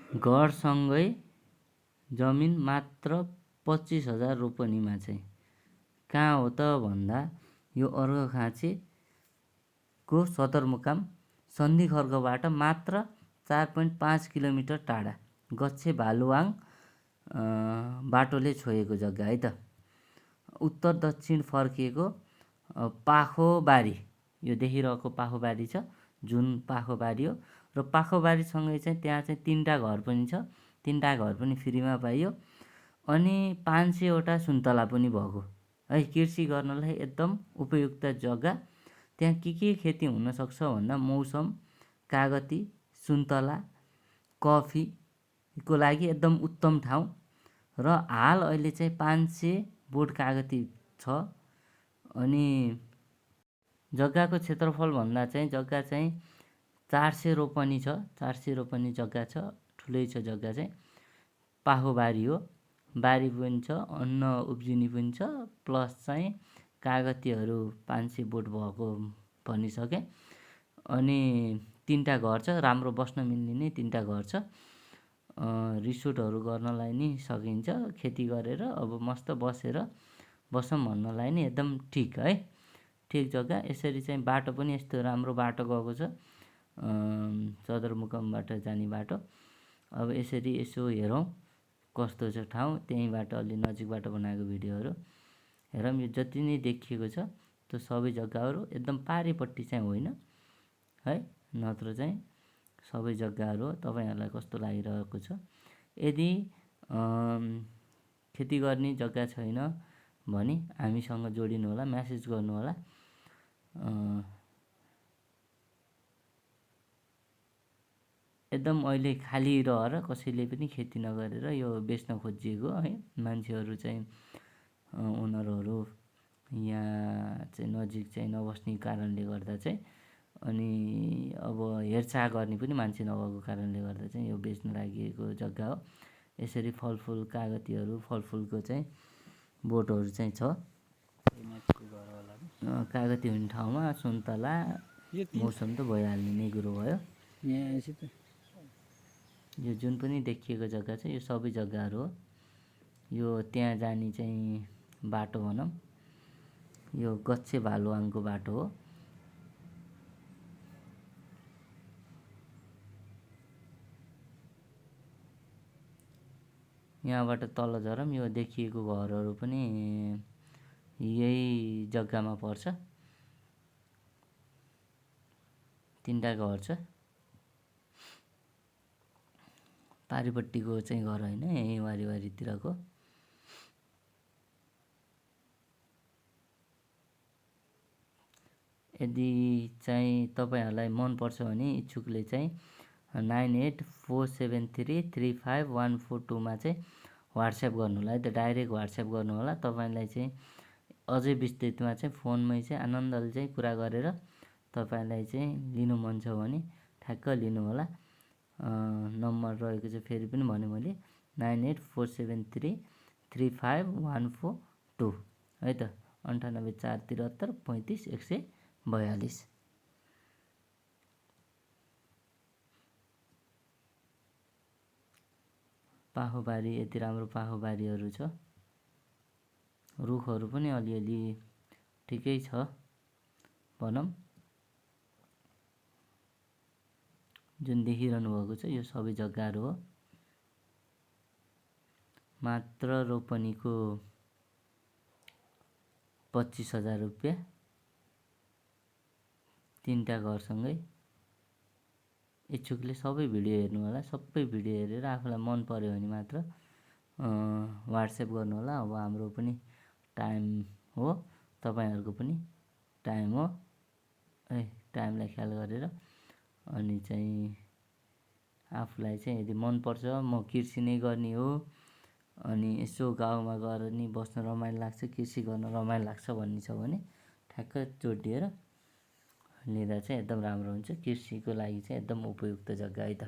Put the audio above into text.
घरसँगै जमिन मात्र 25,000 रोपनीमा चाहिँ कहाँ हो त भन्दा यो अर्घाखाँचीको सदरमुकाम सन्धिखर्कबाट मात्र 4.5 किलोमिटर टाढा गच्छे भालुवाङ बाटोले छोएको जग्गा है त। उत्तर दक्षिण फर्किएको पाखोबारी, यो देखिरहेको पाखोबारी छ, जुन पाखोबारी हो। र पाखोबारीसँगै चाहिँ त्यहाँ चाहिँ 3टा घर पनि छ, 3टा घर पनि फ्रीमा पाइयो। अनि 500वटा सुन्तला पनि भएको है। कृषि गर्नलाई एकदम उपयुक्त जग्गा। त्यहाँ के खेती हुनसक्छ भन्दा मौसम, कागती, सुन्तला, कफीको लागि एकदम उत्तम ठाउँ। र हाल अहिले चाहिँ 500 बोट कागती छ। अनि जग्गाको क्षेत्रफल भन्दा चाहिँ जग्गा चाहिँ 400 रोपनी छ, 400 रोपनी जग्गा छ, ठुलै छ जग्गा चाहिँ। पाखोबारी हो, बारी पनि छ, अन्न उब्जिनी पनि छ, प्लस चाहिँ कागतीहरू 500 बोट भएको भनिसकेँ। अनि 3टा घर छ, राम्रो बस्न मिल्ने नै 3टा घर छ। रिसोर्टहरू गर्नलाई नि सकिन्छ, खेती गरेर अब मस्त बसेर बसौँ भन्नलाई नि एकदम ठिक है, ठिक जग्गा। यसरी चाहिँ बाटो पनि यस्तो राम्रो बाटो गएको छ, सदरमुकामबाट जाने बाटो। अब यसरी यसो हेरौँ कस्तो छ ठाउँ, त्यहीँबाट अलि नजिकबाट बनाएको भिडियोहरू हेरौँ। यो जति नै देखिएको छ त्यो सबै जग्गाहरू एकदम पारिपट्टि चाहिँ होइन है, नत्र चाहिँ सबै जग्गाहरू हो। तपाईँहरूलाई कस्तो लागिरहेको छ? यदि खेती गर्ने जग्गा छैन भने हामीसँग जोडिनु होला, म्यासेज गर्नु होला। एकदम अहिले खाली रहेर कसैले पनि खेती नगरेर यो बेच्न खोजिएको है। मान्छेहरू चाहिँ उनीहरू यहाँ चाहिँ नजिक चाहिँ नबस्ने कारणले गर्दा चाहिँ, अनि अब हेरचाह गर्ने पनि मान्छे नभएको कारणले गर्दा चाहिँ यो बेच्न लागि जग्गा हो। यसरी फलफुल, कागतीहरू, फलफुलको चाहिँ बोटहरू चाहिँ छ। कागती हुने ठाउँमा सुन्तला, मौसम त भइहाल्ने नै कुरो भयो। यो जुन पनि देखिएको जग्गा छ यो सबै जग्गाहरू हो। यो त्यहाँ जाने चाहिँ बाटो भनौँ, यो गच्छे भालुवाङको बाटो हो। यहाँबाट तल झरौँ, यो देखिएको घरहरू पनि यही जग्गामा पर्छ। 3टा घर छ, पारिपट्टिको चाहिँ घर होइन, यहीँ वारितिरको। यदि चाहिँ तपाईँहरूलाई मनपर्छ भने इच्छुकले चाहिँ 9847335142 चाहिँ व्हाट्सएप गर्नु होला है त, डाइरेक्ट व्हाट्सएप गर्नु होला। तपाईँलाई चाहिँ अझै विस्तृतमा चाहिँ फोनमै चाहिँ आनन्दले चाहिँ कुरा गरेर तपाईँलाई चाहिँ लिनु मन छ भने ठ्याक्क लिनु होला। नम्बर रहेको छ फेरि पनि भने मैले 9847335142 है त, 984773535142। पाखोबारी, यति राम्रो पाखोबारीहरू छ। रुखहरू पनि अलिअलि ठिकै छ भनौँ। जुन देखिरहनु भएको छ यो सबै जग्गाहरू हो। मात्र रोपनीको 25,000 रुपियाँ, 3टा घरसँगै। इच्छुकले सबै भिडियो हेर्नु होला। सबै भिडियो हेरेर आफूलाई मन पर्यो भने मात्र व्हाट्सएप गर्नु होला। अब हाम्रो पनि टाइम हो, तपाईँहरूको पनि टाइम हो है। टाइमलाई ख्याल गरेर अनि चाहिँ आफूलाई चाहिँ यदि मनपर्छ, म कृषि नै गर्ने हो, अनि यसो गाउँमा गएर नि बस्न रमाइलो लाग्छ, कृषि गर्न रमाइलो लाग्छ भन्ने छ भने ठ्याक्क जोडिएर लिँदा चाहिँ एकदम राम्रो हुन्छ। कृषिको लागि चाहिँ एकदम उपयुक्त जग्गा है त।